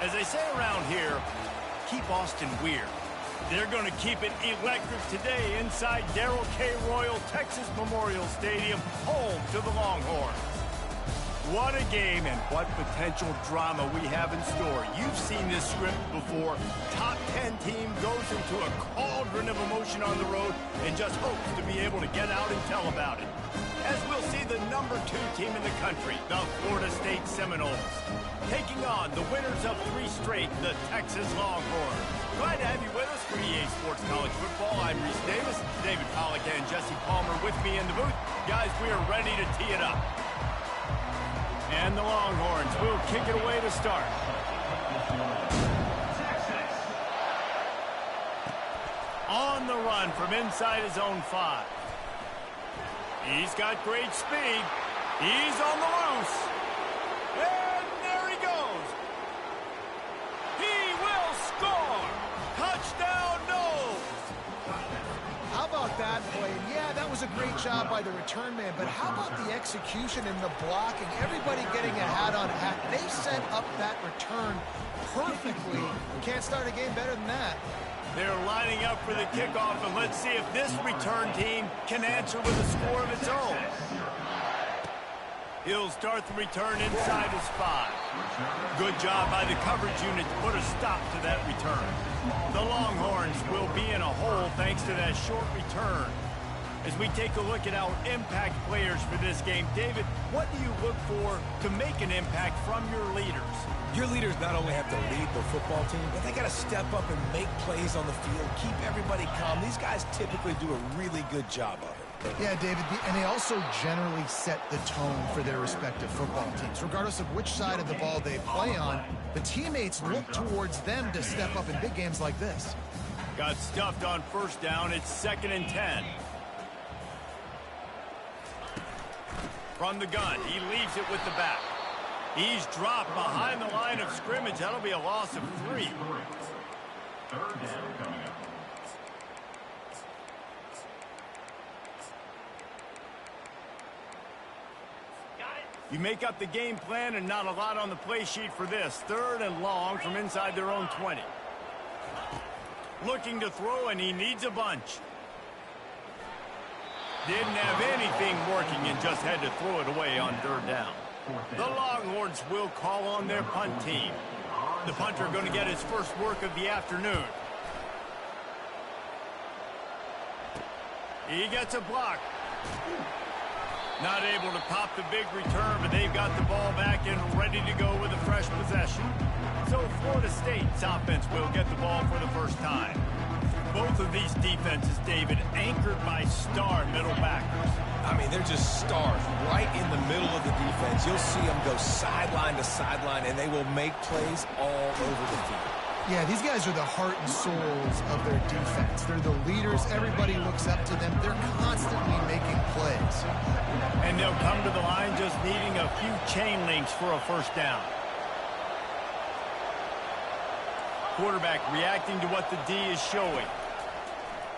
As they say around here, keep Austin weird. They're going to keep it electric today inside Darrell K. Royal Texas Memorial Stadium, home to the Longhorns. What a game and what potential drama we have in store. You've seen this script before. Top 10 team goes into a cauldron of emotion on the road and just hopes to be able to get out and tell about it. As we'll see the number 2 team in the country, the Florida State Seminoles, taking on the winners of 3 straight, the Texas Longhorns. Glad to have you with us for EA Sports College Football. I'm Reese Davis, David Pollack and Jesse Palmer with me in the booth. Guys, we are ready to tee it up. And the Longhorns will kick it away to start. On the run from inside his own 5. He's got great speed. He's on the loose. And there he goes. He will score. Touchdown, Noles. How about that play? And yeah, that was a great job by the return man, but how about the execution and the blocking? Everybody getting a hat on hat. They set up that return perfectly. Can't start a game better than that. They're lining up for the kickoff, and let's see if this return team can answer with a score of its own. He'll start the return inside his 5. Good job by the coverage unit to put a stop to that return. The Longhorns will be in a hole thanks to that short return. As we take a look at our impact players for this game, David, what do you look for to make an impact from your leaders? Your leaders not only have to lead the football team, but they got to step up and make plays on the field, keep everybody calm. These guys typically do a really good job of it. Yeah, David, and they also generally set the tone for their respective football teams. Regardless of which side of the ball they play on, the teammates look towards them to step up in big games like this. Got stuffed on first down. It's 2nd and 10. From the gun, he leaves it with the back. He's dropped behind the line of scrimmage. That'll be a loss of 3. 3rd down coming up. You make up the game plan and not a lot on the play sheet for this. 3rd and long from inside their own 20. Looking to throw, and he needs a bunch. Didn't have anything working and just had to throw it away on 3rd down. The Longhorns will call on their punt team. The punter going to get his first work of the afternoon. He gets a block. Not able to pop the big return, but they've got the ball back and ready to go with a fresh possession. So Florida State's offense will get the ball for the first time. Both of these defenses, David, anchored by star middle backers. I mean, they're just stars right in the middle of the defense. You'll see them go sideline to sideline, and they will make plays all over the field. Yeah, these guys are the heart and souls of their defense. They're the leaders. Everybody looks up to them. They're constantly making plays. And they'll come to the line just needing a few chain links for a first down. Quarterback reacting to what the D is showing.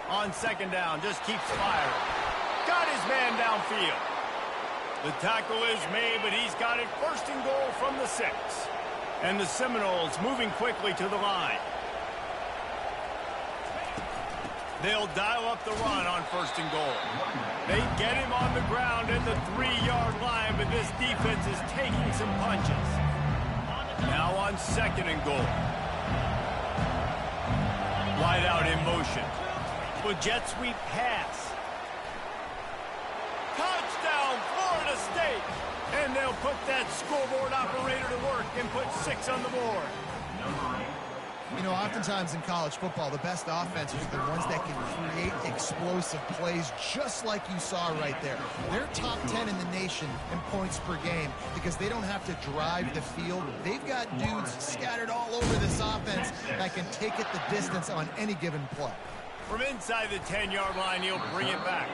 On 2nd down, just keeps firing. Got his man downfield. The tackle is made, but he's got it 1st and goal from the 6. And the Seminoles moving quickly to the line. They'll dial up the run on 1st and goal. They get him on the ground at the 3-yard line, but this defense is taking some punches. Now on 2nd and goal. Wide out in motion. With jet sweep pass. Touchdown, Florida State! And they'll put that scoreboard operator to work and put 6 on the board. You know, oftentimes in college football, the best offenses are the ones that can create explosive plays just like you saw right there. They're top 10 in the nation in points per game because they don't have to drive the field. They've got dudes scattered all over this offense that can take it the distance on any given play. From inside the 10-yard line, he'll bring it back.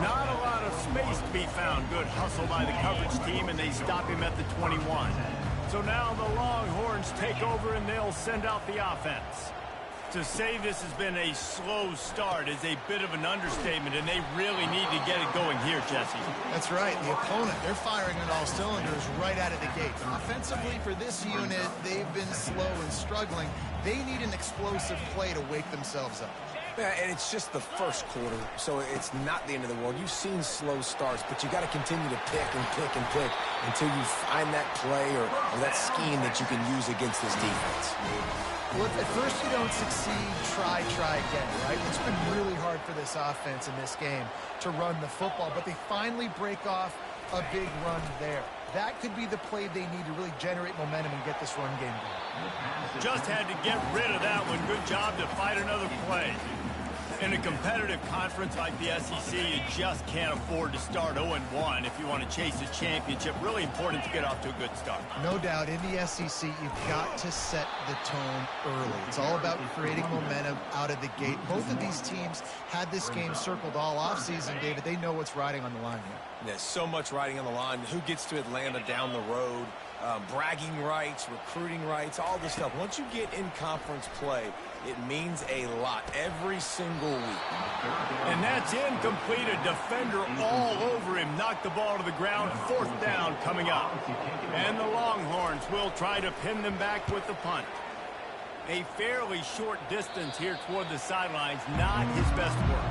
Not a lot of space to be found. Good hustle by the coverage team, and they stop him at the 21. So now the Longhorns take over, and they'll send out the offense. To say this has been a slow start is a bit of an understatement, and they really need to get it going here, Jesse. That's right. The opponent, they're firing on all cylinders right out of the gate. Offensively, for this unit, they've been slow and struggling. They need an explosive play to wake themselves up. Yeah, and it's just the first quarter, so it's not the end of the world. You've seen slow starts, but you got to continue to pick and pick and pick until you find that play or that scheme that you can use against this defense. Well, if at first you don't succeed, try again, right? It's been really hard for this offense in this game to run the football, but they finally break off a big run there. That could be the play they need to really generate momentum and get this run game going. Just had to get rid of that one. Good job to fight another play. In a competitive conference like the SEC, you just can't afford to start 0-1 if you want to chase a championship. Really important to get off to a good start. No doubt, in the SEC, you've got to set the tone early. It's all about creating momentum out of the gate. Both of these teams had this game circled all offseason, David. They know what's riding on the line here. There's so much riding on the line. Who gets to Atlanta down the road? Bragging rights, recruiting rights, all this stuff. Once you get in conference play, it means a lot every single week. And that's incomplete. A defender all over him. Knocked the ball to the ground. 4th down coming up. And the Longhorns will try to pin them back with the punt. A fairly short distance here toward the sidelines. Not his best work.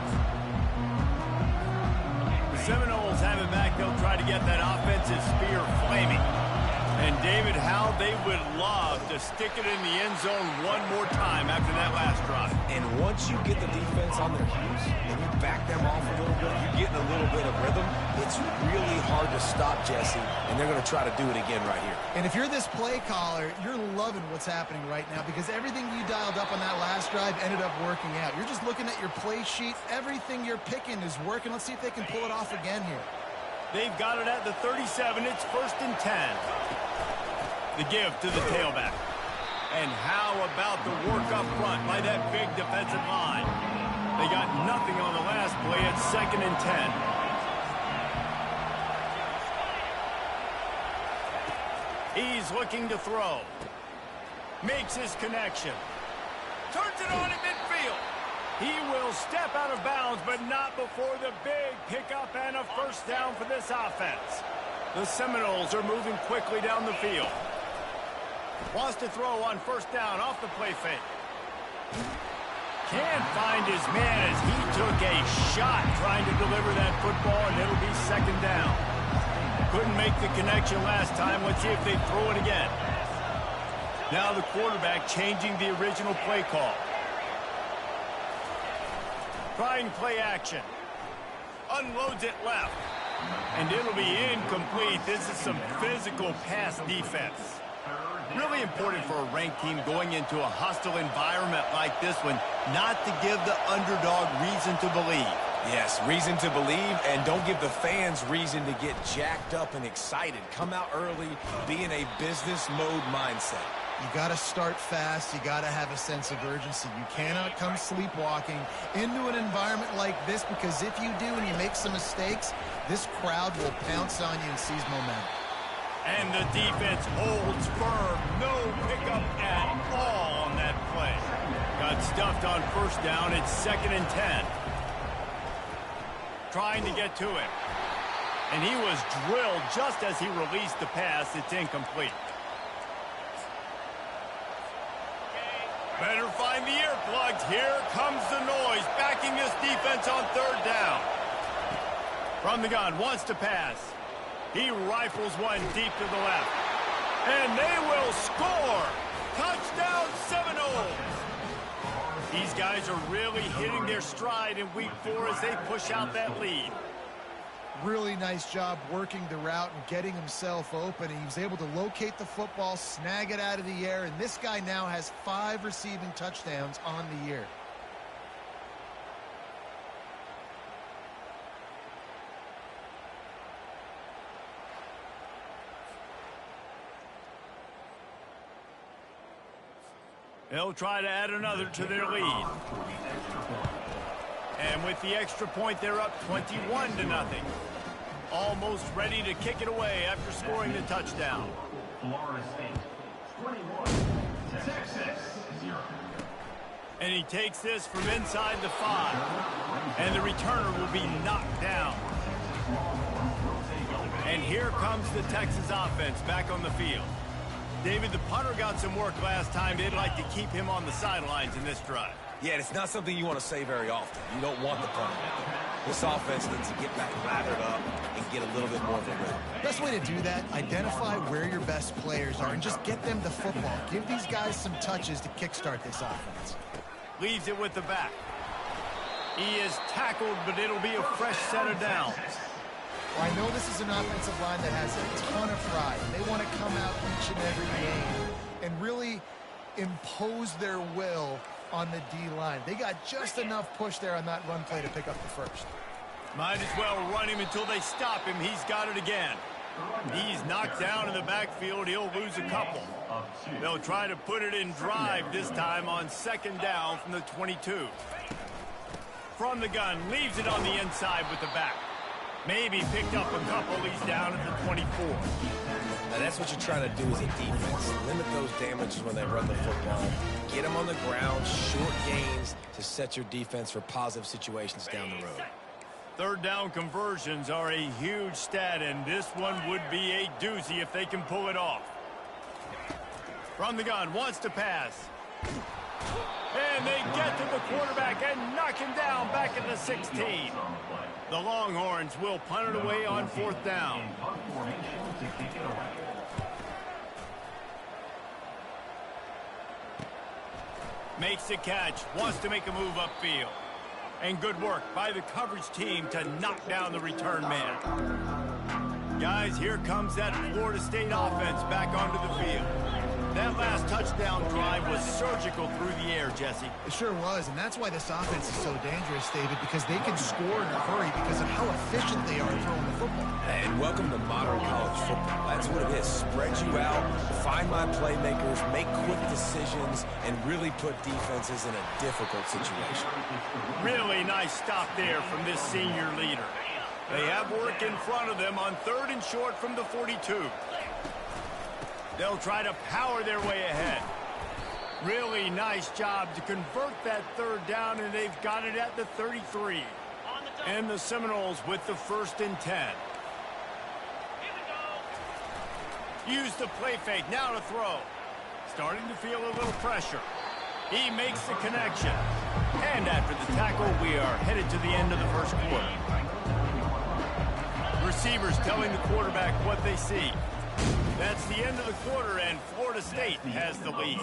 The Seminoles have it back. They'll try to get that offensive spear flaming. And, David, how they would love to stick it in the end zone one more time after that last drive. And once you get the defense on their heels and you back them off a little bit, you're getting a little bit of rhythm, it's really hard to stop, Jesse, and they're going to try to do it again right here. And if you're this play caller, you're loving what's happening right now because everything you dialed up on that last drive ended up working out. You're just looking at your play sheet. Everything you're picking is working. Let's see if they can pull it off again here. They've got it at the 37. It's 1st and 10. The give to the tailback. And how about the work up front by that big defensive line? They got nothing on the last play. It's 2nd and 10. He's looking to throw. Makes his connection. Turns it on in midfield. He will step out of bounds, but not before the big pickup and a 1st down for this offense. The Seminoles are moving quickly down the field. Wants to throw on 1st down off the play fake. Can't find his man as he took a shot trying to deliver that football, and it'll be 2nd down. Couldn't make the connection last time. Let's see if they throw it again. Now the quarterback changing the original play call. Trying play action. Unloads it left. And it'll be incomplete. This is some physical pass defense. Really important for a ranked team going into a hostile environment like this one, not to give the underdog reason to believe. Yes, reason to believe, and don't give the fans reason to get jacked up and excited. Come out early, be in a business mode mindset. You got to start fast. You got to have a sense of urgency. You cannot come sleepwalking into an environment like this because if you do and you make some mistakes, this crowd will pounce on you and seize momentum. And the defense holds firm. No pickup at all on that play. Got stuffed on 1st down. It's 2nd and 10. Trying to get to him. And he was drilled just as he released the pass. It's incomplete. Better find the earplugs. Here comes the noise. Backing this defense on 3rd down. From the gun. Wants to pass. He rifles one deep to the left. And they will score. Touchdown Seminoles. These guys are really hitting their stride in week 4 as they push out that lead. Really nice job working the route and getting himself open. He was able to locate the football, snag it out of the air, and this guy now has 5 receiving touchdowns on the year. They'll try to add another to their lead. And with the extra point, they're up 21-0. Almost ready to kick it away after scoring the touchdown. Florida State, 21, Texas 0. And he takes this from inside the 5. And the returner will be knocked down. And here comes the Texas offense back on the field. David, the punter got some work last time. They'd like to keep him on the sidelines in this drive. Yeah, it's not something you want to say very often. You don't want the punter. This offense needs to get back lathered up and get a little bit more of a rhythm. Best way to do that, identify where your best players are and just get them the football. Give these guys some touches to kickstart this offense. Leaves it with the back. He is tackled, but it'll be a fresh set of downs. Well, I know this is an offensive line that has a ton of pride. They want to come out each and every game and really impose their will on the D-line. They got just enough push there on that run play to pick up the first. Might as well run him until they stop him. He's got it again. He's knocked down in the backfield. He'll lose a couple. They'll try to put it in drive this time on second down from the 22. From the gun, leaves it on the inside with the back. Maybe picked up a couple. He's down at the 24. Now that's what you're trying to do as a defense. Limit those damages when they run the football. Get them on the ground, short gains to set your defense for positive situations down the road. Third down conversions are a huge stat, and this one would be a doozy if they can pull it off. From the gun, wants to pass. And they get to the quarterback and knock him down back at the 16. The Longhorns will punt it away on fourth down. Makes the catch, wants to make a move upfield. And good work by the coverage team to knock down the return man. Guys, here comes that Florida State offense back onto the field. That last touchdown drive was surgical through the air, Jesse. It sure was, and that's why this offense is so dangerous, David, because they can score in a hurry because of how efficient they are throwing the football. And welcome to modern college football. That's what it is. Spread you out, find my playmakers, make quick decisions, and really put defenses in a difficult situation. Really nice stop there from this senior leader. They have work in front of them on third and short from the 42. They'll try to power their way ahead. Really nice job to convert that third down, and they've got it at the 33. And the Seminoles with the 1st and 10. Use the play fake, now to throw. Starting to feel a little pressure. He makes the connection. And after the tackle, we are headed to the end of the first quarter. Receivers telling the quarterback what they see. That's the end of the quarter, and Florida State has the lead.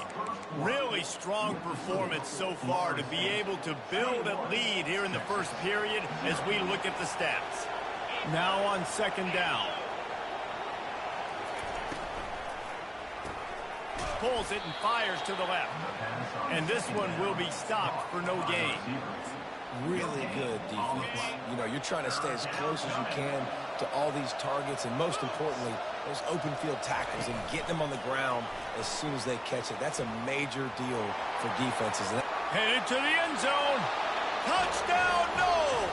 Really strong performance so far to be able to build a lead here in the first period as we look at the stats. Now on second down. Pulls it and fires to the left. And this one will be stopped for no gain. Really good defense. You know, you're trying to stay as close as you can to all these targets, and most importantly, those open field tackles, and get them on the ground as soon as they catch it. That's a major deal for defenses. Headed to the end zone. Touchdown, no!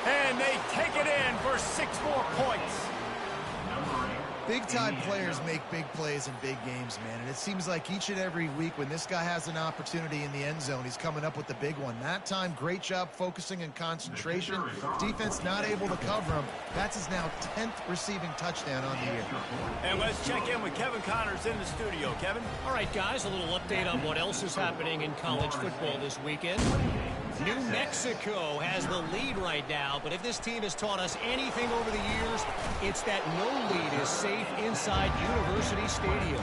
And they take it in for 6 more points. Big-time players make big plays in big games, man. And it seems like each and every week when this guy has an opportunity in the end zone, he's coming up with the big one. That time, great job focusing and concentration. Defense not able to cover him. That's his now 10th receiving touchdown on the year. And let's check in with Kevin Connors in the studio. Kevin? All right, guys, a little update on what else is happening in college football this weekend. New Mexico has the lead right now, but if this team has taught us anything over the years, it's that no lead is safe inside University Stadium.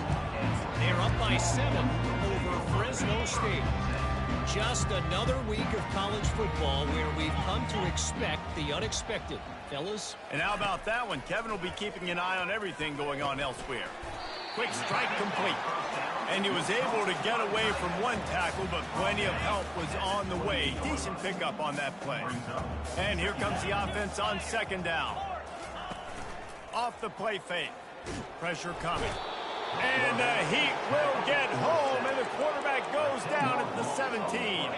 They're up by 7 over Fresno State. Just another week of college football where we've come to expect the unexpected. Fellas? And how about that one? Kevin will be keeping an eye on everything going on elsewhere. Quick strike complete. And he was able to get away from one tackle, but plenty of help was on the way. Decent pickup on that play. And here comes the offense on second down. Off the play fake. Pressure coming. And the Heat will get home, and the quarterback goes down at the 17.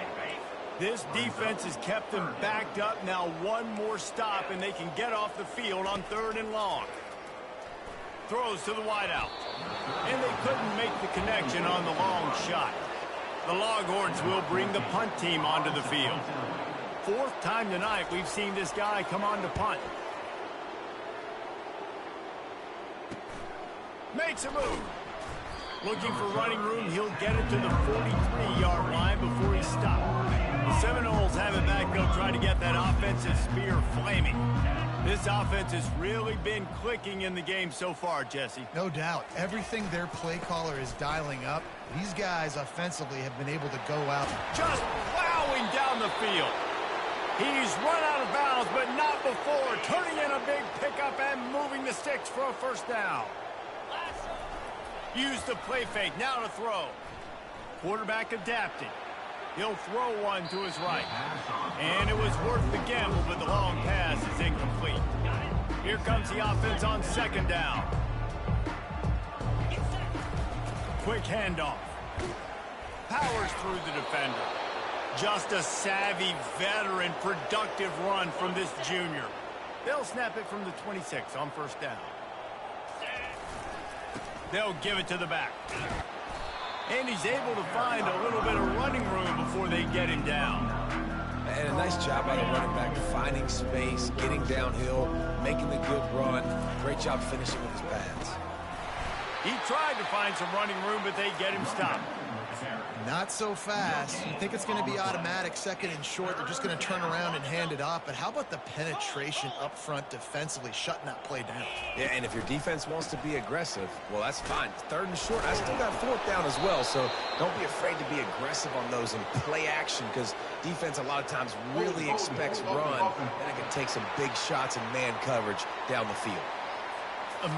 This defense has kept them backed up. Now one more stop, and they can get off the field on third and long. Throws to the wideout. And they couldn't make the connection on the long shot. The Longhorns will bring the punt team onto the field. Fourth time tonight we've seen this guy come on to punt. Makes a move. Looking for running room, he'll get it to the 43-yard line before he stopped. The Seminoles have it back. They'll try to get that offensive spear flaming. This offense has really been clicking in the game so far, Jesse. No doubt. Everything their play caller is dialing up, these guys offensively have been able to go out. Just plowing down the field. He's run out of bounds, but not before. Turning in a big pickup and moving the sticks for a first down. Use the play fake. Now to throw. Quarterback adapted. He'll throw one to his right. And it was worth the gamble, but the long pass is incomplete. Here comes the offense on second down. Quick handoff. Powers through the defender. Just a savvy, veteran, productive run from this junior. They'll snap it from the 26 on first down. They'll give it to the back. And he's able to find a little bit of running room before they get him down. And a nice job by the running back, finding space, getting downhill, making the good run. Great job finishing with his pads. He tried to find some running room, but they get him stopped. Not so fast. You think it's going to be automatic, second and short. They're just going to turn around and hand it off. But how about the penetration up front defensively, shutting that play down? Yeah, and if your defense wants to be aggressive, well, that's fine. Third and short, I still got fourth down as well. So don't be afraid to be aggressive on those and play action, because defense a lot of times really expects run, and it can take some big shots and man coverage down the field.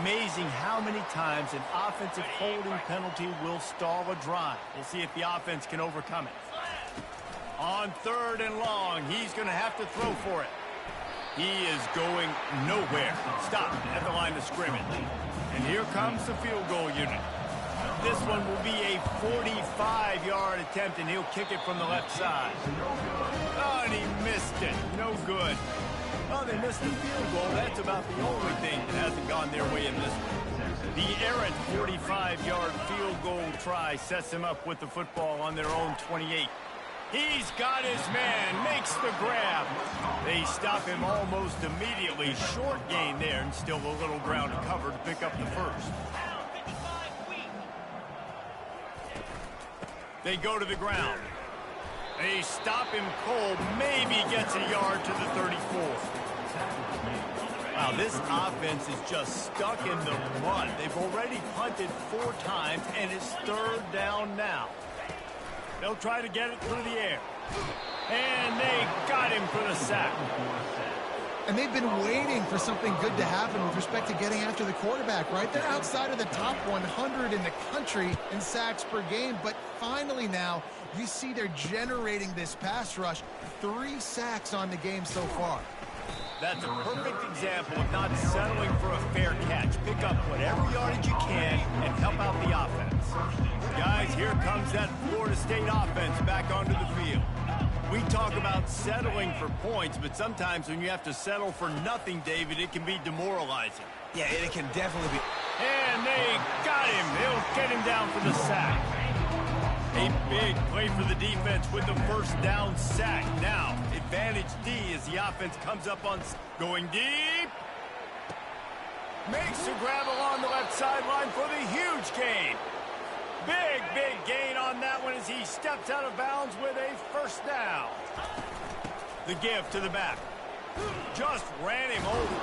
Amazing how many times an offensive holding penalty will stall a drive. We'll see if the offense can overcome it. On third and long, he's going to have to throw for it. He is going nowhere. Stop at the line of scrimmage. And here comes the field goal unit. This one will be a 45-yard attempt, and he'll kick it from the left side. Oh, and he missed it. No good. Oh, they missed the field goal. That's about the only thing that hasn't gone their way in this one. The errant 45-yard field goal try sets them up with the football on their own 28. He's got his man, makes the grab. They stop him almost immediately. Short gain there, and still a little ground to cover to pick up the first. They go to the ground. They stop him cold, maybe gets a yard to the 34. Wow, this offense is just stuck in the mud. They've already punted 4 times, and it's third down now. They'll try to get it through the air. And they got him for the sack. And they've been waiting for something good to happen with respect to getting after the quarterback, right? They're outside of the top 100 in the country in sacks per game, but finally now you see they're generating this pass rush. 3 sacks on the game so far. That's a perfect example of not settling for a fair catch. Pick up whatever yardage you can and help out the offense. Guys, here comes that Florida State offense back onto the field. We talk about settling for points, but sometimes when you have to settle for nothing, David, it can be demoralizing. Yeah, it can definitely be. And they got him. They'll get him down for the sack. A big play for the defense with the first down sack. Now, advantage D as the offense comes up on going deep. Makes the grab along the left sideline for the huge gain. Big, big gain on that one as he steps out of bounds with a first down. The give to the back. Just ran him over.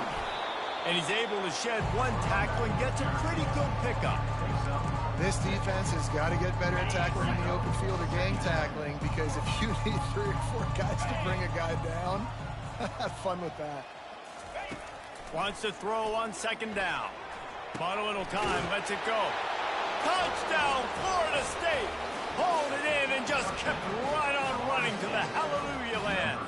And he's able to shed 1 tackle and gets a pretty good pickup. This defense has got to get better at tackling in the open field or gang tackling, because if you need 3 or 4 guys to bring a guy down, have fun with that. Wants to throw on second down. Bought a little time, lets it go. Touchdown, Florida State. Hauled it in and just kept right on running to the hallelujah land.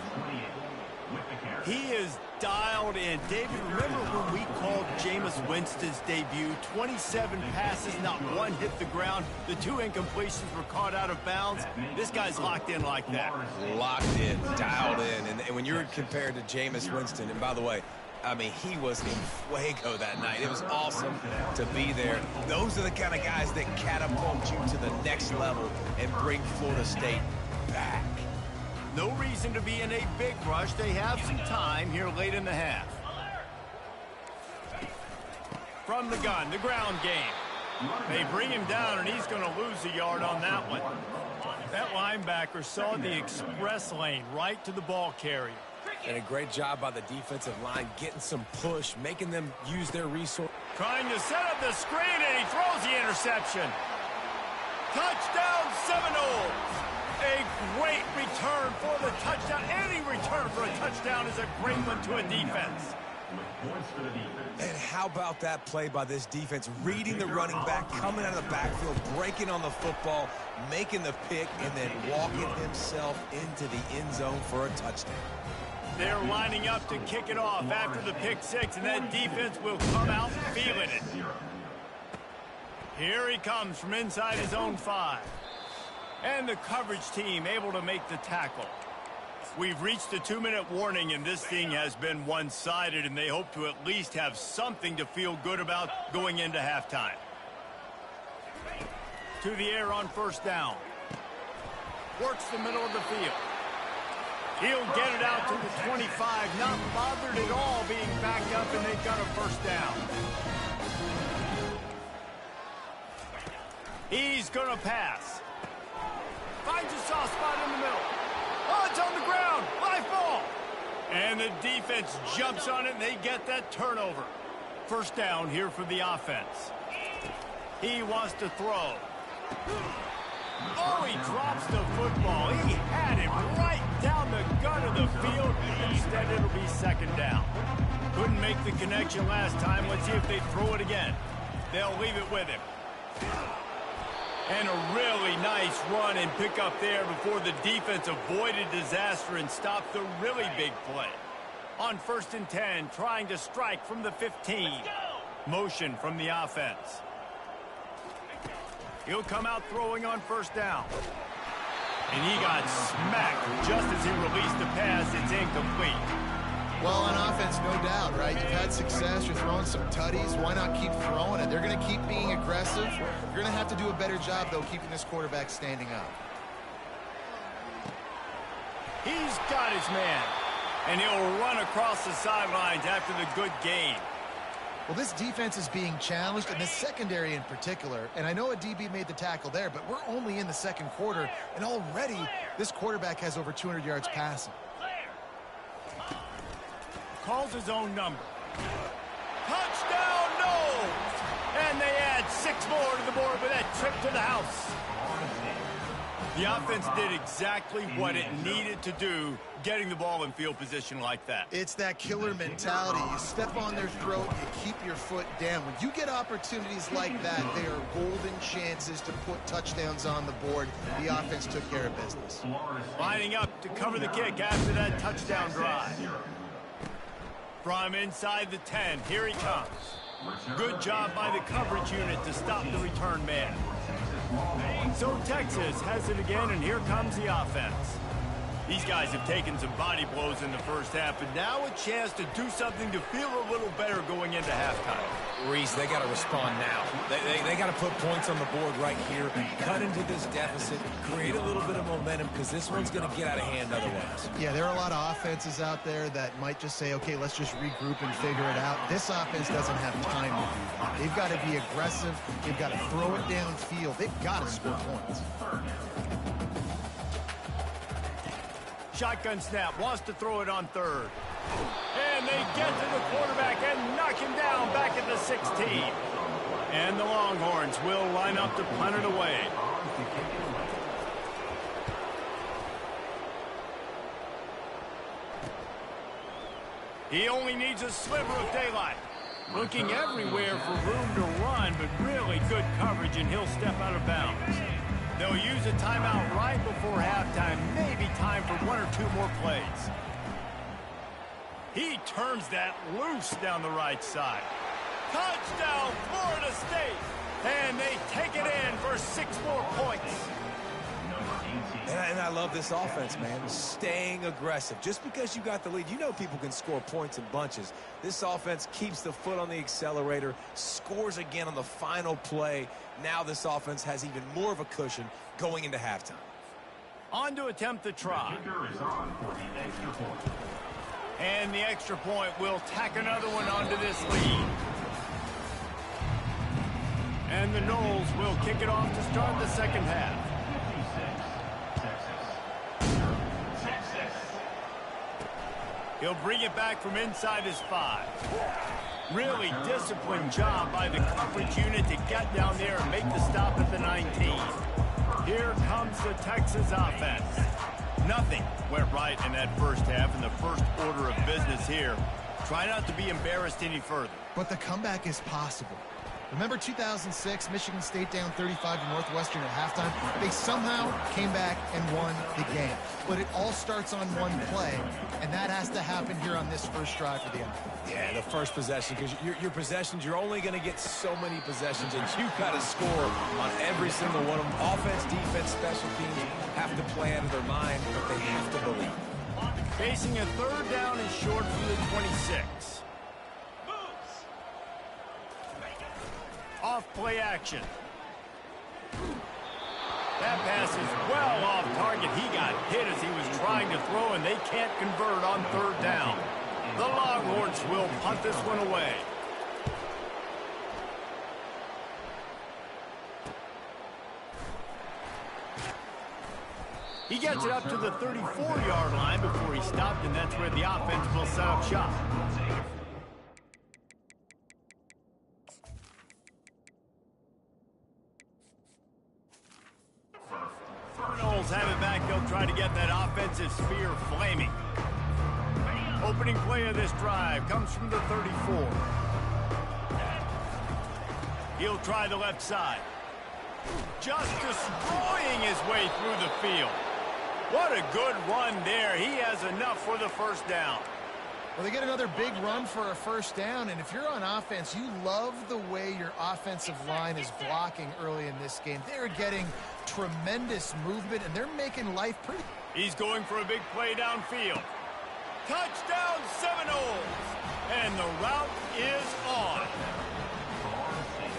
He is dialed in. David, remember when we called Jameis Winston's debut? 27 passes, not 1 hit the ground. The 2 incompletions were caught out of bounds. This guy's locked in like that. Locked in, dialed in. And when you're compared to Jameis Winston, and by the way, I mean, he was in fuego that night. It was awesome to be there. Those are the kind of guys that catapult you to the next level and bring Florida State back. No reason to be in a big rush. They have some time here late in the half. From the gun, the ground game. They bring him down, and he's going to lose a yard on that one. That linebacker saw the express lane right to the ball carrier. And a great job by the defensive line, getting some push, making them use their resource. Trying to set up the screen, and he throws the interception. Touchdown Seminoles! A great return for the touchdown. Any return for a touchdown is a great one to a defense. And how about that play by this defense? Reading the running back, coming out of the backfield, breaking on the football, making the pick, and then walking himself into the end zone for a touchdown. They're lining up to kick it off after the pick six, and that defense will come out feeling it. Here he comes from inside his own 5. And the coverage team able to make the tackle. We've reached the 2-minute warning, and this thing has been one-sided, and they hope to at least have something to feel good about going into halftime. To the air on first down. Works the middle of the field. He'll get it out to the 25, not bothered at all being backed up, and they've got a first down. He's going to pass. Finds a soft spot in the middle. Oh, it's on the ground. Live ball. And the defense jumps on it, and they get that turnover. First down here for the offense. He wants to throw. Oh, he drops the football. He had it right down the gut of the field. Instead, it'll be second down. Couldn't make the connection last time. Let's see if they throw it again. They'll leave it with him. And a really nice run and pick up there before the defense avoided disaster and stopped the really big play. On 1st and 10, trying to strike from the 15. Motion from the offense. He'll come out throwing on first down. And he got smacked just as he released the pass. It's incomplete. Well, on offense, no doubt, right? You've had success. You're throwing some tutties. Why not keep throwing it? They're going to keep being aggressive. You're going to have to do a better job, though, keeping this quarterback standing up. He's got his man. And he'll run across the sidelines after the good gain. Well, this defense is being challenged, and this secondary in particular. And I know a DB made the tackle there, but we're only in the second quarter, and already this quarterback has over 200 yards passing. Calls his own number. Touchdown, no! And they add 6 more to the board with that trip to the house. The offense did exactly what it needed to do, getting the ball in field position like that. It's that killer mentality. You step on their throat, you keep your foot down. When you get opportunities like that, they are golden chances to put touchdowns on the board. The offense took care of business. Lining up to cover the kick after that touchdown drive. From inside the 10, here he comes. Good job by the coverage unit to stop the return man. So Texas has it again, and here comes the offense. These guys have taken some body blows in the first half, and now a chance to do something to feel a little better going into halftime. Reese, they got to respond now. They got to put points on the board right here, cut into this deficit, create a little bit of momentum, because this one's going to get out of hand otherwise. Yeah, there are a lot of offenses out there that might just say, okay, let's just regroup and figure it out. This offense doesn't have time to do that. They've got to be aggressive. They've got to throw it downfield. They've got to score points. Shotgun snap, wants to throw it on third. And they get to the quarterback and knock him down back at the 16. And the Longhorns will line up to punt it away. He only needs a sliver of daylight. Looking everywhere for room to run, but really good coverage, and he'll step out of bounds. They'll use a timeout right before halftime. Maybe time for 1 or 2 more plays. He turns that loose down the right side. Touchdown, Florida State. And they take it in for 6 more points. And I love this offense, man. Staying aggressive. Just because you got the lead, you know people can score points in bunches. This offense keeps the foot on the accelerator, scores again on the final play. Now this offense has even more of a cushion going into halftime. On to attempt the try. Kicker is on for the extra point. And the extra point will tack another one onto this lead. And the Noles will kick it off to start the second half. 56, Texas. He'll bring it back from inside his 5. Really disciplined job by the coverage unit to get down there and make the stop at the 19. Here comes the Texas offense. Nothing went right in that first half in the first order of business here. Try not to be embarrassed any further. But the comeback is possible. Remember 2006, Michigan State down 35 to Northwestern at halftime? They somehow came back and won the game. But it all starts on one play, and that has to happen here on this first drive for the offense. Yeah, the first possession, because your possessions, you're only going to get so many possessions, and you've got to score on every single one of them. Offense, defense, special teams have to play out of their mind, but they have to believe. Facing a third down and short from the 26. Off play action. That pass is well off target. He got hit as he was trying to throw, and they can't convert on third down. The Longhorns will punt this one away. He gets it up to the 34-yard line before he stopped, and that's where the offense will set up shop. Noles have it back. They'll try to get that offensive spear flaming. Opening play of this drive comes from the 34. He'll try the left side. Just destroying his way through the field. What a good run there. He has enough for the first down. Well, they get another big run for a first down, and if you're on offense, you love the way your offensive line is blocking early in this game. They're getting tremendous movement, and they're making life pretty. He's going for a big play downfield. Touchdown Seminoles! And the route is on.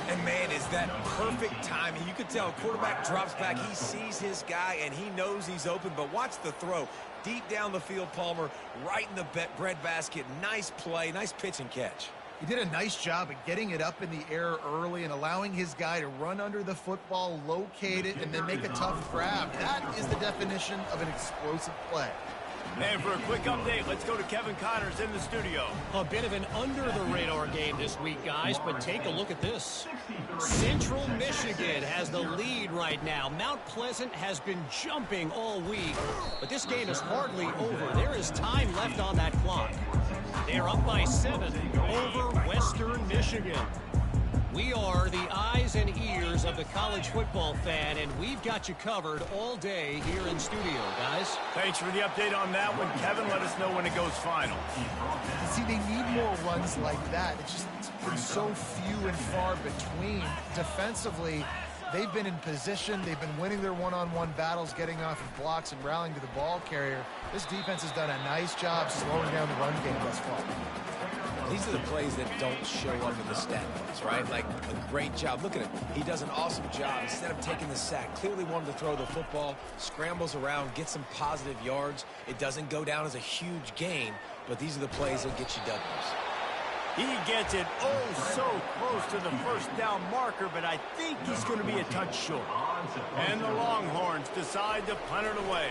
And, man, is that perfect timing. You could tell quarterback drops back. He sees his guy, and he knows he's open. But watch the throw. Deep down the field, Palmer, right in the breadbasket. Nice play, nice pitch and catch. He did a nice job at getting it up in the air early and allowing his guy to run under the football, locate it, and then make a tough grab. That is the definition of an explosive play. And for a quick update, let's go to Kevin Connors in the studio. A bit of an under-the-radar game this week, guys, but take a look at this. Central Michigan has the lead right now. Mount Pleasant has been jumping all week, but this game is hardly over. There is time left on that clock. They're up by 7 over Western Michigan. We are the eyes and ears of the college football fan, and we've got you covered all day here in studio, guys. Thanks for the update on that one, Kevin. Let us know when it goes final. See, they need more runs like that. It's just been so few and far between. Defensively, they've been in position. They've been winning their one-on-one battles, getting off of blocks and rallying to the ball carrier. This defense has done a nice job slowing down the run game thus far. These are the plays that don't show up in the stat books, right? Like a great job. Look at him. He does an awesome job. Instead of taking the sack, clearly wanted to throw the football, scrambles around, get some positive yards. It doesn't go down as a huge gain, but these are the plays that get you W's. He gets it oh so close to the first down marker, but I think he's going to be a touch short. And the Longhorns decide to punt it away.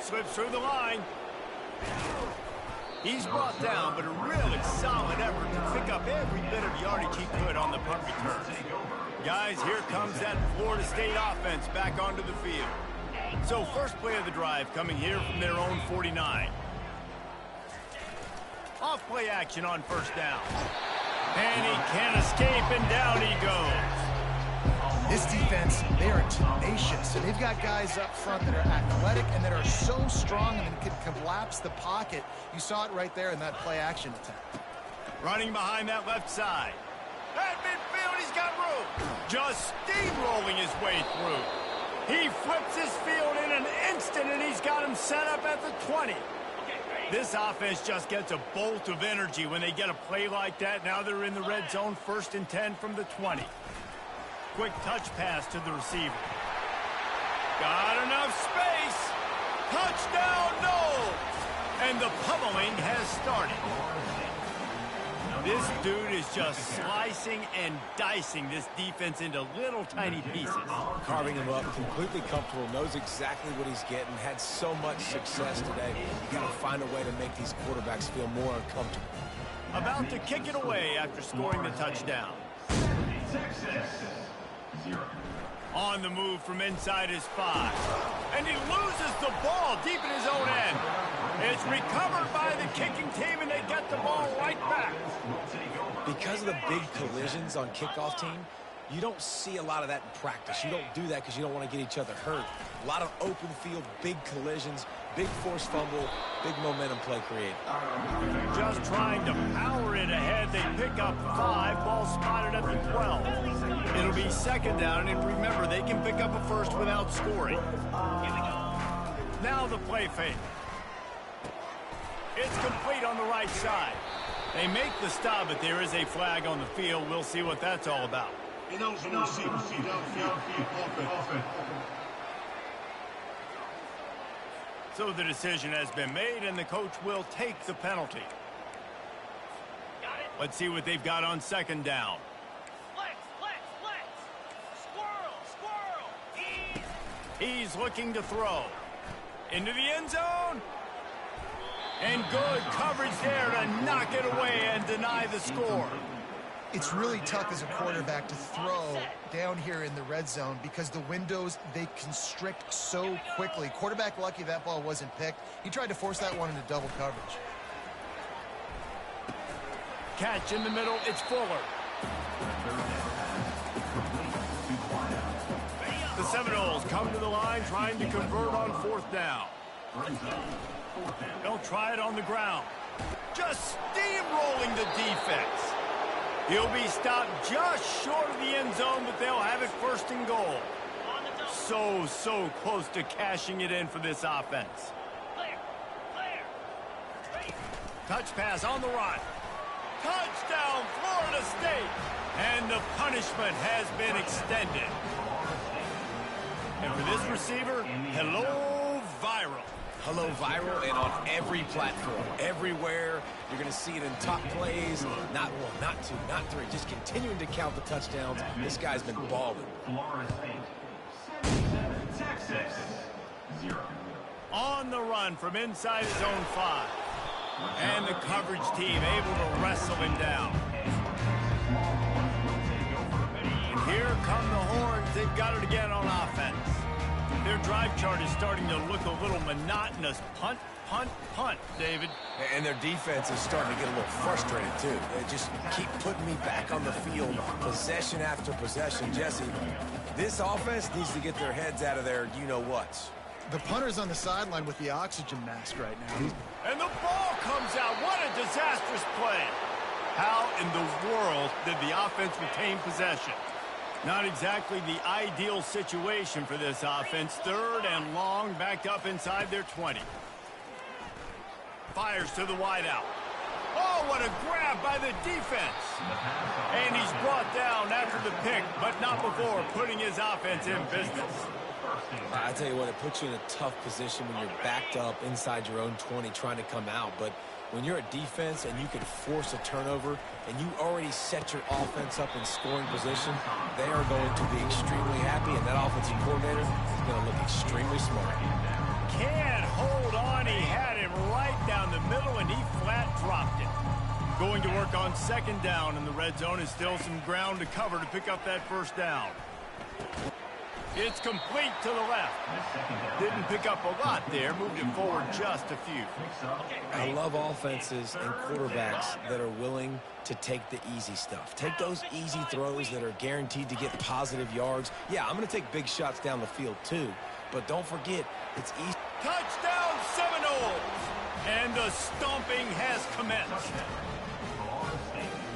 Slips through the line. He's brought down, but a really solid effort to pick up every bit of yardage he could on the punt return. Guys, here comes that Florida State offense back onto the field. So first play of the drive coming here from their own 49. Off play action on first down. And he can't escape, and down he goes. This defense, they are tenacious, and they've got guys up front that are athletic and that are so strong and can collapse the pocket. You saw it right there in that play action attempt. Running behind that left side. At midfield, he's got room. Just steamrolling his way through. He flips his field in an instant, and he's got him set up at the 20. This offense just gets a bolt of energy when they get a play like that. Now they're in the red zone, 1st and 10 from the 20. Quick touch pass to the receiver. Got enough space. Touchdown, no! And the pummeling has started. This dude is just slicing and dicing this defense into little tiny pieces. Carving him up, completely comfortable, knows exactly what he's getting, had so much success today. You got to find a way to make these quarterbacks feel more uncomfortable. About to kick it away after scoring the touchdown. Texas 0. On the move from inside his 5. And he loses the ball deep in his own end. It's recovered by the kicking team, and they get the ball right back. Because of the big collisions on kickoff team, you don't see a lot of that in practice. You don't do that because you don't want to get each other hurt. A lot of open field, big collisions, big forced fumble, big momentum play created. Just trying to power it ahead. They pick up 5. Ball spotted at the 12. It'll be 2nd down, and remember, they can pick up a first without scoring. Now the play fake. It's complete on the right side. They make the stop, but there is a flag on the field. We'll see what that's all about. So the decision has been made, and the coach will take the penalty. Let's see what they've got on 2nd down. He's looking to throw. Into the end zone. And good coverage there to knock it away and deny the score. It's really tough as a quarterback to throw down here in the red zone because the windows, they constrict so quickly. Quarterback lucky that ball wasn't picked. He tried to force that one into double coverage. Catch in the middle, it's Fuller. The Seminoles come to the line trying to convert on 4th down. They'll try it on the ground. Just steamrolling the defense. He'll be stopped just short of the end zone, but they'll have it 1st and goal. So close to cashing it in for this offense. Touch pass on the run. Touchdown, Florida State. And the punishment has been extended. And for this receiver, hello, viral. Hello, viral, and on every platform, everywhere. You're going to see it in top plays. Not 1, not 2, not 3. Just continuing to count the touchdowns. This guy's been balling. Florida State 77, Texas 0. On the run from inside his own 5. And the coverage team able to wrestle him down. And here come the horns. They've got it again on offense. Their drive chart is starting to look a little monotonous. Punt, punt, punt, David. And their defense is starting to get a little frustrated, too. They just keep putting me back on the field, possession after possession. Jesse, this offense needs to get their heads out of their you-know-whats. The punter's on the sideline with the oxygen mask right now. And the ball comes out. What a disastrous play. How in the world did the offense retain possession? Not exactly the ideal situation for this offense. 3rd and long, backed up inside their 20. Fires to the wideout. Oh, what a grab by the defense. And he's brought down after the pick, but not before putting his offense in business. I tell you what, it puts you in a tough position when you're backed up inside your own 20 trying to come out. But when you're a defense and you can force a turnover and you already set your offense up in scoring position, they are going to be extremely happy, and that offensive coordinator is going to look extremely smart. Can't hold on. He had him right down the middle, and he flat dropped it. Going to work on 2nd down in the red zone is still some ground to cover to pick up that 1st down. It's complete to the left. Didn't pick up a lot there. Moved it forward just a few. I love offenses and quarterbacks that are willing to take the easy stuff. Take those easy throws that are guaranteed to get positive yards. Yeah, I'm going to take big shots down the field too. But don't forget, it's easy. Touchdown Seminoles! And the stomping has commenced.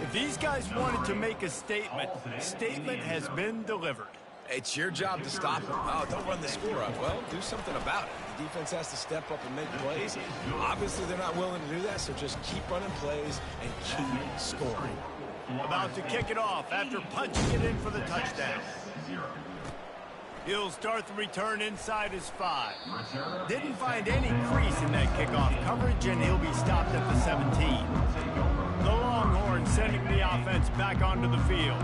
If These guys wanted to make a statement. Statement has been delivered. It's your job to stop them. Oh, don't run the score up. Well, do something about it. The defense has to step up and make plays. Obviously, they're not willing to do that, so just keep running plays and keep scoring. About to kick it off after punching it in for the touchdown. He'll start the return inside his 5. Didn't find any crease in that kickoff coverage, and he'll be stopped at the 17. The Longhorns sending the offense back onto the field.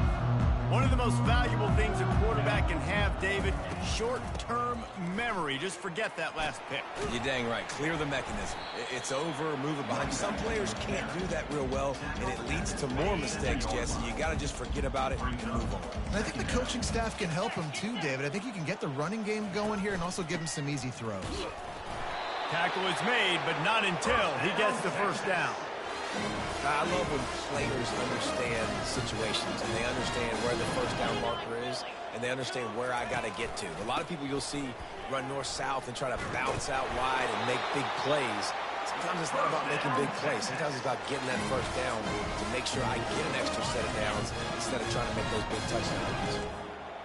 One of the most valuable things a quarterback can have, David, short-term memory. Just forget that last pick. You're dang right. Clear the mechanism. It's over, move it behind. Some players can't do that real well, and it leads to more mistakes, Jesse. You got to just forget about it and move on. And I think the coaching staff can help him too, David. I think you can get the running game going here and also give him some easy throws. Tackle is made, but not until he gets the first down. I love when players understand situations and they understand where the first down marker is and they understand where I got to get to. A lot of people you'll see run north-south and try to bounce out wide and make big plays. Sometimes it's not about making big plays. Sometimes it's about getting that first down to make sure I get an extra set of downs instead of trying to make those big touchdowns.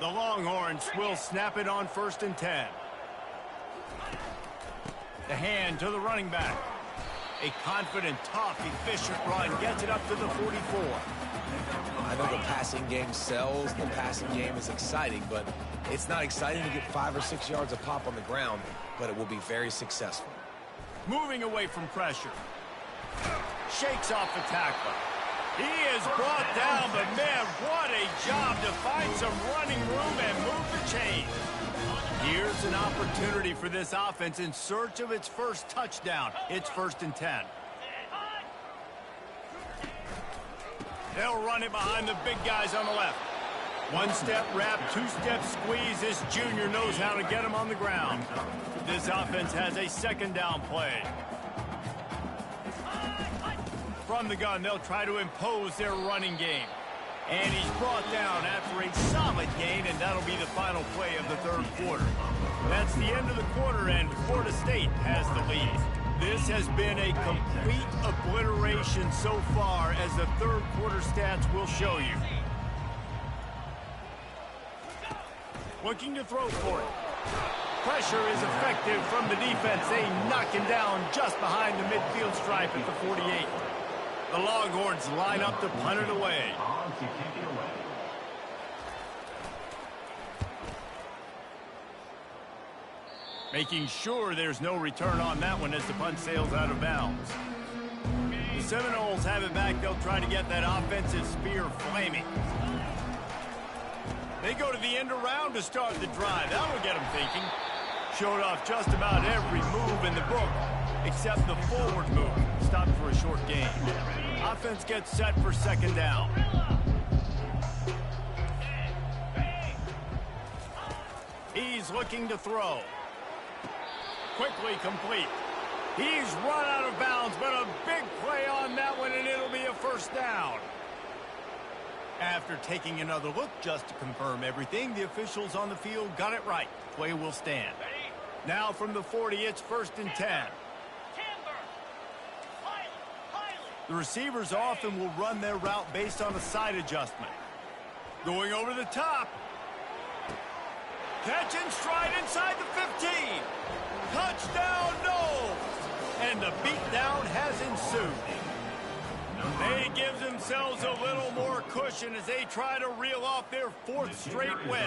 The Longhorns will snap it on 1st and 10. The hand to the running back. A confident, tough, efficient run gets it up to the 44. I know the passing game sells. The passing game is exciting, but it's not exciting to get 5 or 6 yards of pop on the ground, but it will be very successful. Moving away from pressure. Shakes off the tackler. He is brought down, but man, what a job to find some running room and move the chains. Here's an opportunity for this offense in search of its first touchdown. It's 1st and 10. They'll run it behind the big guys on the left. 1-step wrap, 2-step squeeze. This junior knows how to get him on the ground. This offense has a 2nd down play. From the gun, they'll try to impose their running game. And he's brought down after a solid gain, and that'll be the final play of the 3rd quarter. That's the end of the quarter, and Florida State has the lead. This has been a complete obliteration so far, as the 3rd quarter stats will show you. Looking to throw for it. Pressure is effective from the defense. They knock him down just behind the midfield stripe at the 48. The Longhorns line up to punt it away. Making sure there's no return on that one as the punt sails out of bounds. The Seminoles have it back. They'll try to get that offensive spear flaming. They go to the end around to start the drive. That'll get them thinking. Showed off just about every move in the book, except the forward move. Stopped for a short gain. Offense gets set for 2nd down. He's looking to throw. Quickly complete. He's run out of bounds, but a big play on that one, and it'll be a 1st down. After taking another look just to confirm everything, the officials on the field got it right. Play will stand. Now from the 40, it's 1st and 10. The receivers often will run their route based on a side adjustment. Going over the top. Catch and stride inside the 15. Touchdown, no! And the beatdown has ensued. They give themselves a little more cushion as they try to reel off their 4th straight win.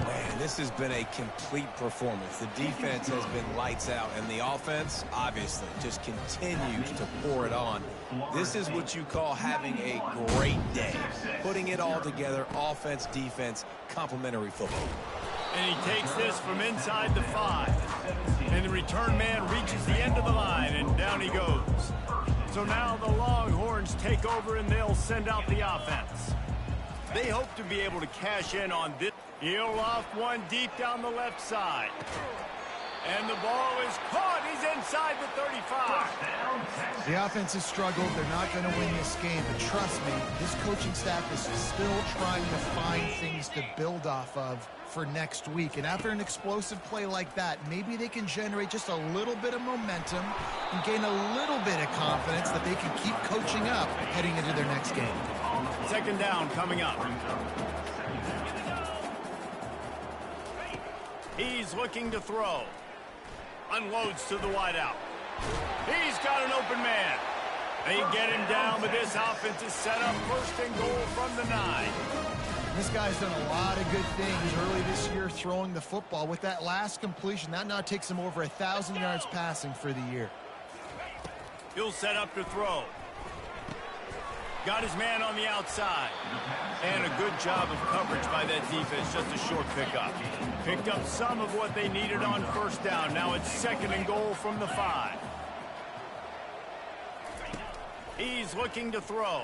Man, this has been a complete performance. The defense has been lights out, and the offense, obviously, just continues to pour it on. This is what you call having a great day. Putting it all together, offense, defense, complementary football. And he takes this from inside the 5. And the return man reaches the end of the line, and down he goes. So now the Longhorns take over, and they'll send out the offense. They hope to be able to cash in on this. He'll off one deep down the left side. And the ball is caught. He's inside the 35. The offense has struggled. They're not going to win this game. But trust me, this coaching staff is still trying to find things to build off of for next week. And after an explosive play like that, maybe they can generate just a little bit of momentum and gain a little bit of confidence that they can keep coaching up heading into their next game. Second down coming up. He's looking to throw. Unloads to the wideout. He's got an open man. They get him down, but this offense is set up first and goal from the 9. This guy's done a lot of good things early this year throwing the football. With that last completion, that now takes him over 1,000 yards passing for the year. He'll set up to throw. Got his man on the outside. And a good job of coverage by that defense. Just a short pickup. Picked up some of what they needed on first down. Now it's second and goal from the 5. He's looking to throw.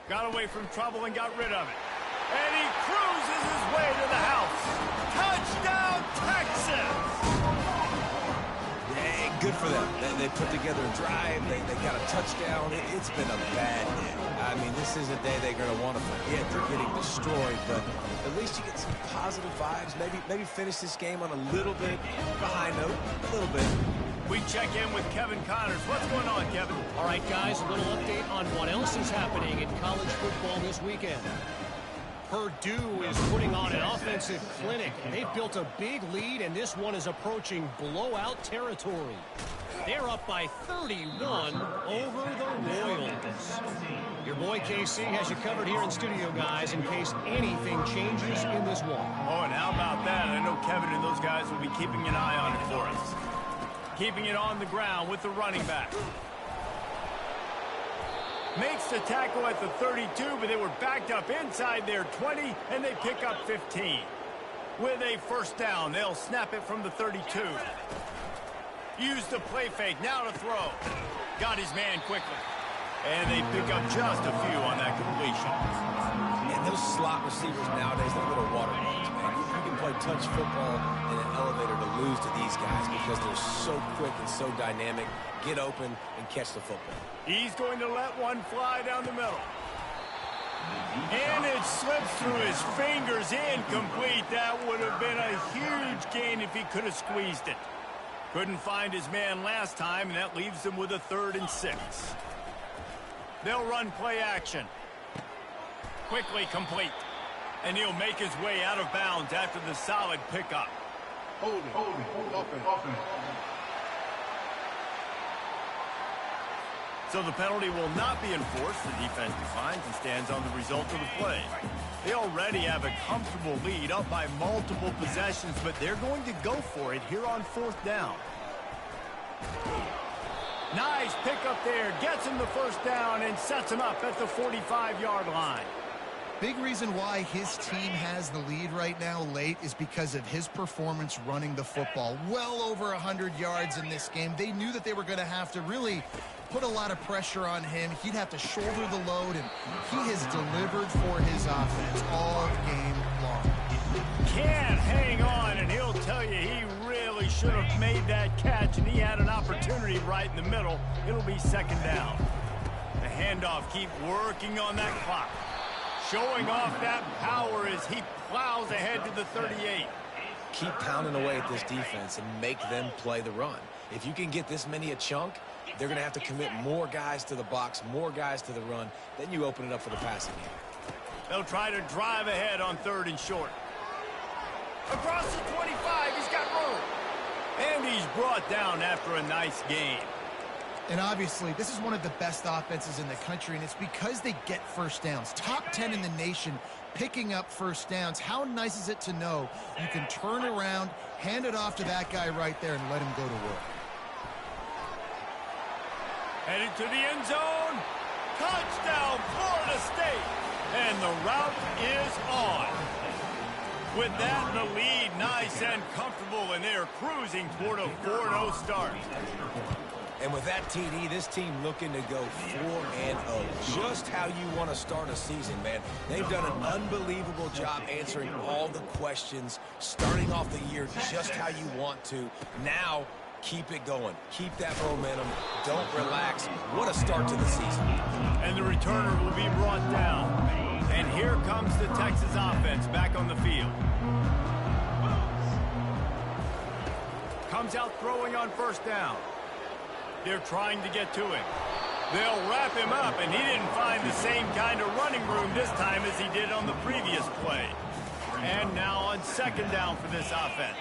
Got away from trouble and got rid of it. And he cruises his way to the house. Touchdown, Texas! Hey, good for them. They put together a drive. They got a touchdown. It's been a bad day. I mean, this is a day they're going to want to forget. They're getting destroyed, but at least you get some positive vibes. Maybe finish this game on a little bit of a high note, a little bit. We check in with Kevin Connors. What's going on, Kevin? All right, guys, a little update on what else is happening in college football this weekend. Purdue is putting on an offensive clinic. They've built a big lead, and this one is approaching blowout territory. They're up by 31 over the Royals. Your boy KC has you covered here in studio, guys, in case anything changes in this one. Oh, and how about that? I know Kevin and those guys will be keeping an eye on it for us. Keeping it on the ground with the running back. Makes the tackle at the 32, but they were backed up inside their 20, and they pick up 15. With a first down, they'll snap it from the 32. Use the play fake, now to throw. Got his man quickly. And they pick up just a few on that completion. And those slot receivers nowadays, they're little water balloons, man. You can play touch football in an elevator to lose to these guys because they're so quick and so dynamic. Get open and catch the football. He's going to let one fly down the middle. And it slips through his fingers, incomplete. That would have been a huge gain if he could have squeezed it. Couldn't find his man last time, and that leaves him with a 3rd and 6. They'll run play action. Quickly complete. And he'll make his way out of bounds after the solid pickup. Hold it. Offense. So the penalty will not be enforced. The defense defines and stands on the result of the play. They already have a comfortable lead up by multiple possessions, but they're going to go for it here on 4th down. Nice pickup there. Gets him the first down and sets him up at the 45-yard line. Big reason why his team has the lead right now late is because of his performance running the football. Well over 100 yards in this game. They knew that they were going to have to really put a lot of pressure on him. He'd have to shoulder the load, and he has delivered for his offense all game long. Can't hang on, and he'll tell you he really should have made that catch, and he had an opportunity right in the middle. It'll be 2nd down. The handoff, keep working on that clock. Showing off that power as he plows ahead to the 38. Keep pounding away at this defense and make them play the run. If you can get this many a chunk, they're going to have to commit more guys to the box, more guys to the run. Then you open it up for the passing game. They'll try to drive ahead on 3rd and short. Across the 25, he's got room. And he's brought down after a nice gain. And obviously, this is one of the best offenses in the country, and it's because they get first downs. Top 10 in the nation picking up first downs. How nice is it to know you can turn around, hand it off to that guy right there, and let him go to work. Headed to the end zone. Touchdown, Florida State. And the route is on. With that in the lead, nice and comfortable, and they're cruising toward a 4-0 start. And with that TD, this team looking to go 4-0. Just how you want to start a season, man. They've done an unbelievable job answering all the questions, starting off the year just how you want to. Now, keep it going. Keep that momentum. Don't relax. What a start to the season. And the returner will be brought down. And here comes the Texas offense back on the field. Comes out throwing on first down. They're trying to get to him. They'll wrap him up, and he didn't find the same kind of running room this time as he did on the previous play. And now on second down for this offense.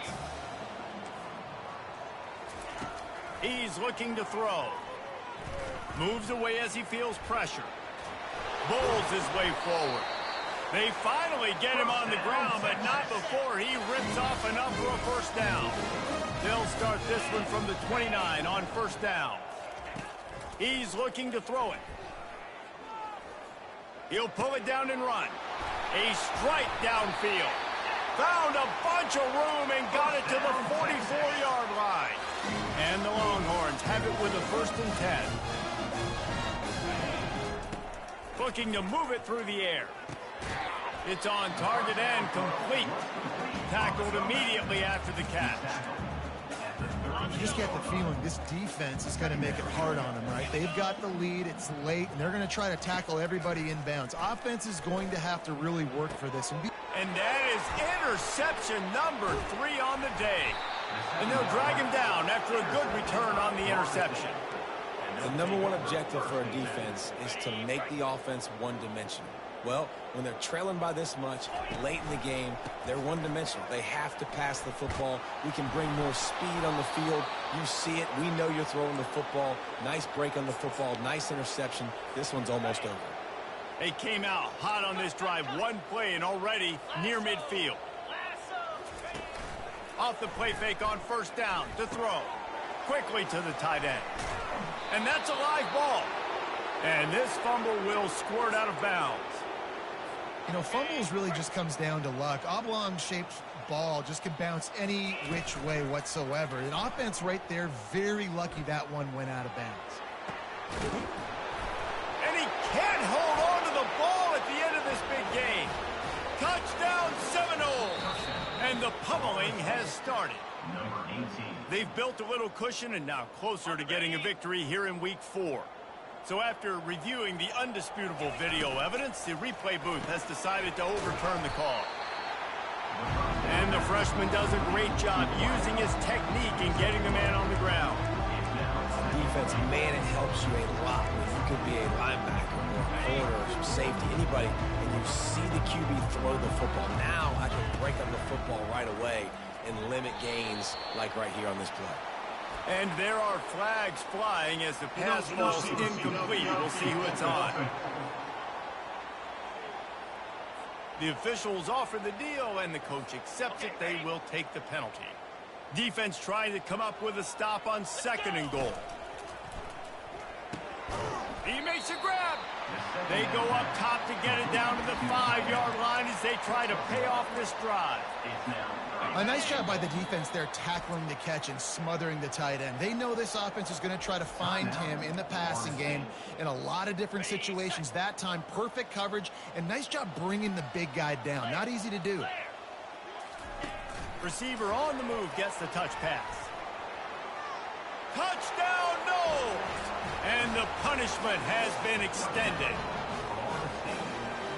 He's looking to throw. Moves away as he feels pressure. Bowls his way forward. They finally get him on the ground, but not before he rips off enough for a first down. They'll start this one from the 29 on first down. He's looking to throw it. He'll pull it down and run. A strike downfield. Found a bunch of room and got it to the 44-yard line. And the Longhorns have it with a 1st and 10. Looking to move it through the air. It's on target and complete. Tackled immediately after the catch. You just get the feeling this defense is going to make it hard on them, right? They've got the lead, it's late, and they're going to try to tackle everybody inbounds. Offense is going to have to really work for this. And that is interception number 3 on the day. And they'll drag him down after a good return on the interception. The number one objective for a defense is to make the offense one-dimensional. Well, when they're trailing by this much, late in the game, they're one-dimensional. They have to pass the football. We can bring more speed on the field. You see it. We know you're throwing the football. Nice break on the football. Nice interception. This one's almost over. They came out hot on this drive. One play and already near midfield. Off the play fake on first down to throw. Quickly to the tight end. And that's a live ball. And this fumble will squirt out of bounds. You know, fumbles really just comes down to luck. Oblong-shaped ball just can bounce any which way whatsoever. An offense right there, very lucky that one went out of bounds. And he can't hold on to the ball at the end of this big game. Touchdown Seminoles. And the pummeling has started. They've built a little cushion and now closer to getting a victory here in week 4. So after reviewing the undisputable video evidence, the replay booth has decided to overturn the call. And the freshman does a great job using his technique in getting the man on the ground. Defense, man, it helps you a lot. You could be a linebacker or a corner or safety, anybody, and you see the QB throw the football. Now I can break up the football right away and limit gains like right here on this play. And there are flags flying as the pass falls incomplete. We'll see who it's on. The officials offer the deal, and the coach accepts it. They will take the penalty. Defense trying to come up with a stop on 2nd and goal. He makes a grab. They go up top to get it down to the 5-yard line as they try to pay off this drive. A nice job by the defense there tackling the catch and smothering the tight end. They know this offense is going to try to find him in the passing game in a lot of different situations. That time, perfect coverage, and nice job bringing the big guy down. Not easy to do. Receiver on the move gets the touch pass. Touchdown, no! And the punishment has been extended.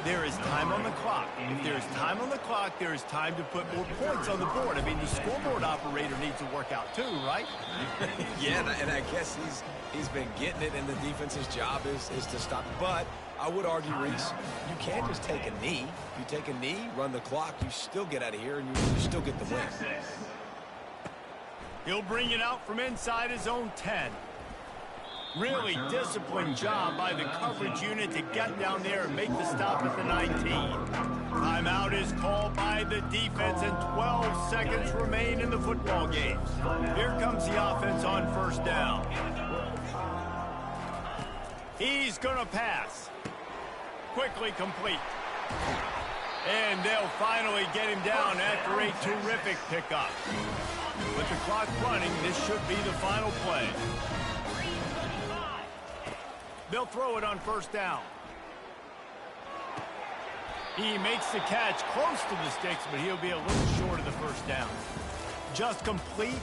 There is time on the clock. If there is time on the clock, there is time to put more points on the board. I mean, the scoreboard operator needs to work out too, right? Yeah, and I guess he's been getting it, and the defense's job is to stop. But I would argue, Reese, you can't just take a knee. If you take a knee, run the clock, you still get out of here, and you still get the win. He'll bring it out from inside his own 10. Really disciplined job by the coverage unit to get down there and make the stop at the 19. Timeout is called by the defense, and 12 seconds remain in the football game. Here comes the offense on first down. He's going to pass. Quickly complete. And they'll finally get him down after a terrific pickup. With the clock running, this should be the final play. They'll throw it on first down. He makes the catch close to the sticks, but he'll be a little short of the first down. Just complete